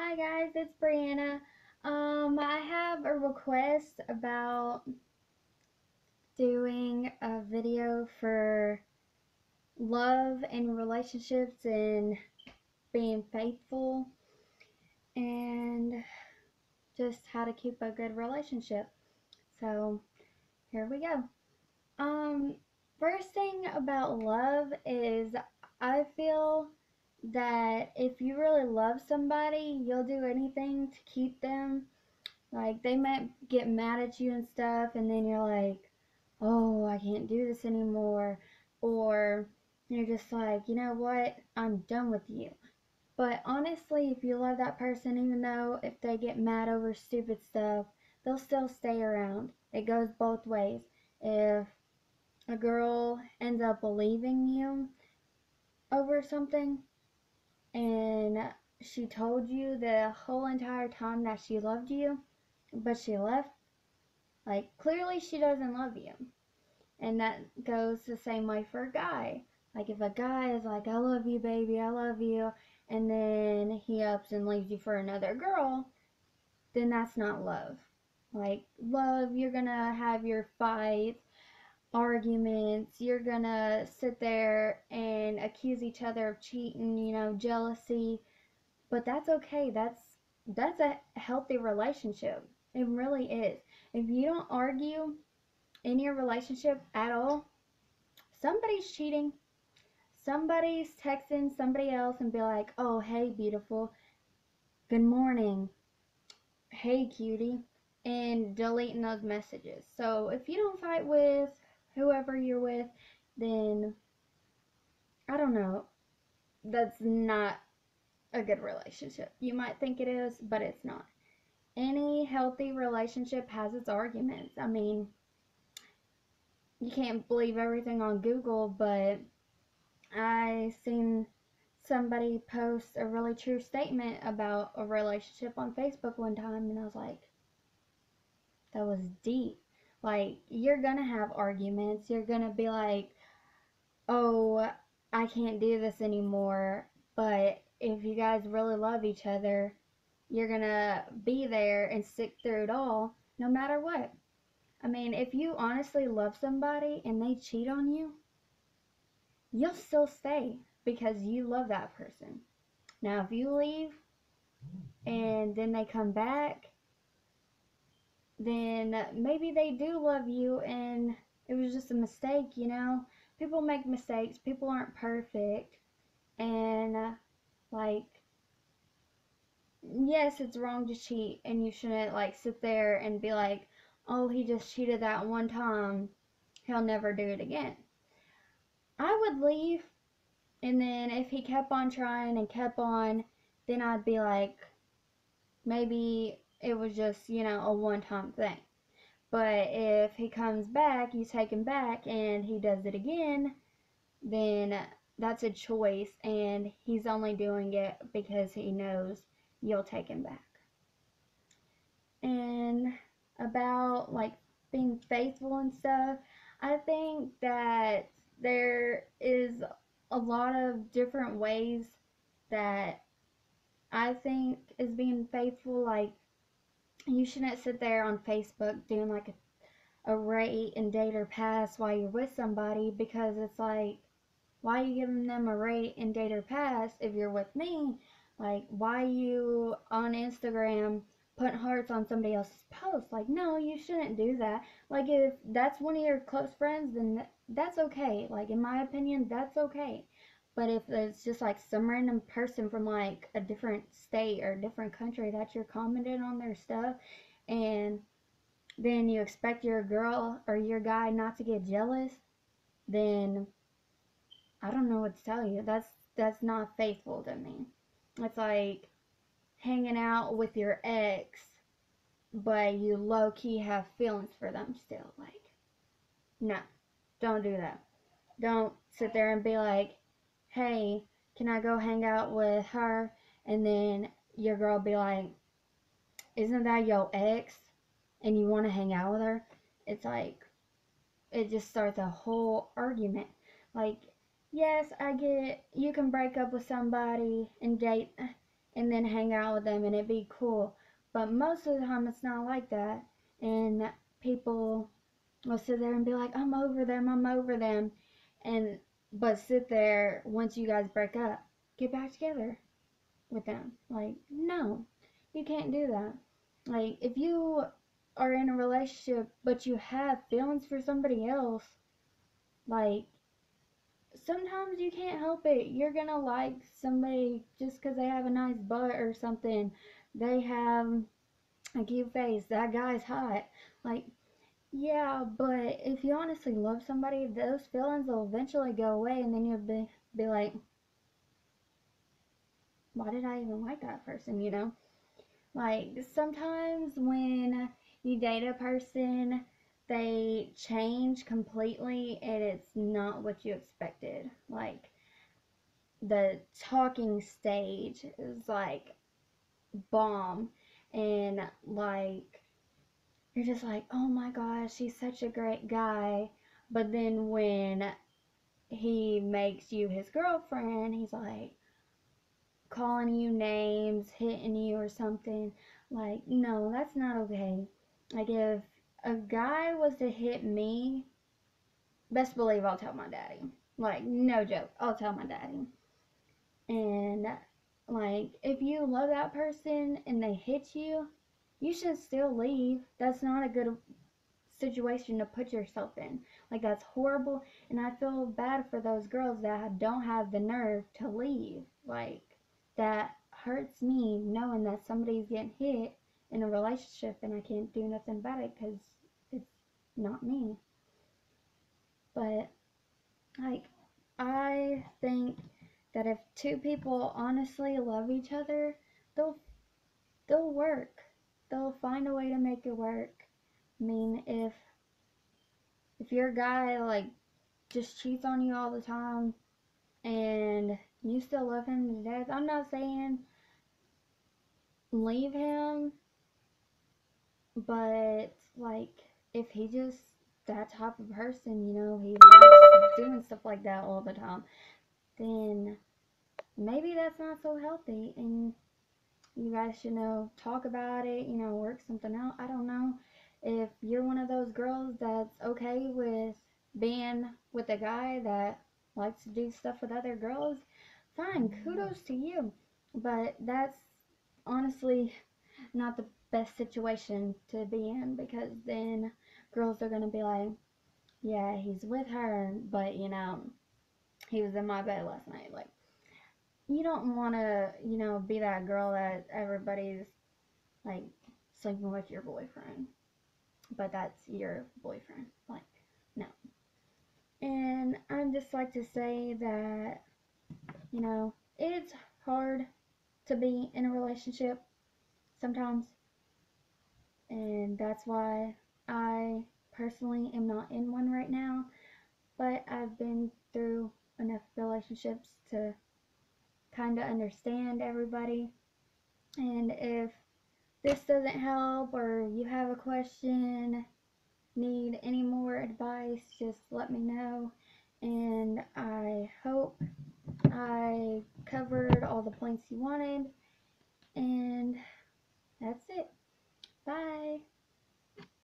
Hi guys, it's Brianna. I have a request about doing a video for love and relationships and being faithful and just how to keep a good relationship. So here we go. Um, First thing about love is I feel that if you really love somebody, you'll do anything to keep them. Like, they might get mad at you and stuff, and then you're like, oh, I can't do this anymore. Or you're just like, you know what? I'm done with you. But honestly, if you love that person, even though if they get mad over stupid stuff, they'll still stay around. It goes both ways. If a girl ends up leaving you over something, and she told you the whole entire time that she loved you, but she left, like, clearly she doesn't love you. And that goes the same way for a guy. Like, if a guy is like, I love you, baby, I love you, and then he ups and leaves you for another girl, then that's not love. Like, love, you're gonna have your fights, arguments, you're gonna sit there and accuse each other of cheating, jealousy, but that's okay. That's a healthy relationship. It really is. If you don't argue in your relationship at all, somebody's cheating. Somebody's texting somebody else and be like, oh, hey, beautiful. Good morning. Hey, cutie. And deleting those messages. So if you don't fight with whoever you're with, then I don't know. That's not a good relationship. You might think it is, but it's not. Any healthy relationship has its arguments. I mean, you can't believe everything on Google, but I seen somebody post a really true statement about a relationship on Facebook one time, and I was like, that was deep. Like, you're gonna have arguments. You're gonna be like, oh, I can't do this anymore. But if you guys really love each other, you're gonna be there and stick through it all, no matter what. I mean, if you honestly love somebody and they cheat on you, you'll still stay because you love that person. Now, if you leave and then they come back, then maybe they do love you and it was just a mistake. People make mistakes, people aren't perfect, and like, yes, it's wrong to cheat, and you shouldn't like sit there and be like, oh, he just cheated that one time, he'll never do it again. I would leave, and then if he kept on trying and kept on, then I'd be like, maybe it was just, a one-time thing. But if he comes back, you take him back, and he does it again, then that's a choice, and he's only doing it because he knows you'll take him back. And about like being faithful and stuff, I think that there is a lot of different ways that I think is being faithful. Like, you shouldn't sit there on Facebook doing like a rate and date or pass while you're with somebody, because it's like, why are you giving them a rate and date or pass if you're with me? Like, why are you on Instagram putting hearts on somebody else's post? Like, no, you shouldn't do that. Like, if that's one of your close friends, then that's okay. Like, in my opinion, that's okay. But if it's just like some random person from like a different state or a different country that you're commenting on their stuff, and then you expect your girl or your guy not to get jealous, then I don't know what to tell you. That's not faithful to me. It's like hanging out with your ex, but you low key have feelings for them still. Like, no, don't do that. Don't sit there and be like, hey, can I go hang out with her? And then your girl be like, isn't that your ex? And you want to hang out with her? It's like, it just starts a whole argument. Like, yes, I get you can break up with somebody and date and then hang out with them and it'd be cool. But most of the time it's not like that. And people will sit there and be like, I'm over them, I'm over them. And but sit there once you guys break up, get back together with them. Like, no, you can't do that. Like, if you are in a relationship but you have feelings for somebody else, like, sometimes you can't help it. You're gonna like somebody just because they have a nice butt or something. They have a cute face. That guy's hot. Like, yeah, but if you honestly love somebody, those feelings will eventually go away, and then you'll be like, why did I even like that person? You know? Like, sometimes when you date a person, they change completely, and it's not what you expected. Like, the talking stage is like bomb, and like you're just like, oh my gosh, he's such a great guy. But then when he makes you his girlfriend, he's like calling you names, hitting you or something. Like, no, that's not okay. Like, if a guy was to hit me, best believe I'll tell my daddy. Like, no joke, I'll tell my daddy. And like, if you love that person and they hit you, you should still leave. That's not a good situation to put yourself in. Like, that's horrible, and I feel bad for those girls that don't have the nerve to leave. Like, that hurts me knowing that somebody's getting hit in a relationship and I can't do nothing about it because it's not me. But like, I think that if two people honestly love each other, they'll they'll work. They'll find a way to make it work. I mean, if your guy like just cheats on you all the time and you still love him to death, I'm not saying leave him, but like, if he just that type of person, you know, he likes doing stuff like that all the time, then maybe that's not so healthy, and you guys should talk about it, work something out. I don't know if you're one of those girls that's okay with being with a guy that likes to do stuff with other girls. Fine, kudos to you. But that's honestly not the best situation to be in, because then girls are going to be like, yeah, he's with her, but he was in my bed last night. Like, you don't want to, be that girl that everybody's like sleeping with your boyfriend, but that's your boyfriend. Like, no. And I'd just like to say that, it's hard to be in a relationship sometimes, and that's why I personally am not in one right now, but I've been through enough relationships to kind of understand everybody. And if this doesn't help, or you have a question, need any more advice, just let me know. And I hope I covered all the points you wanted. And that's it. Bye.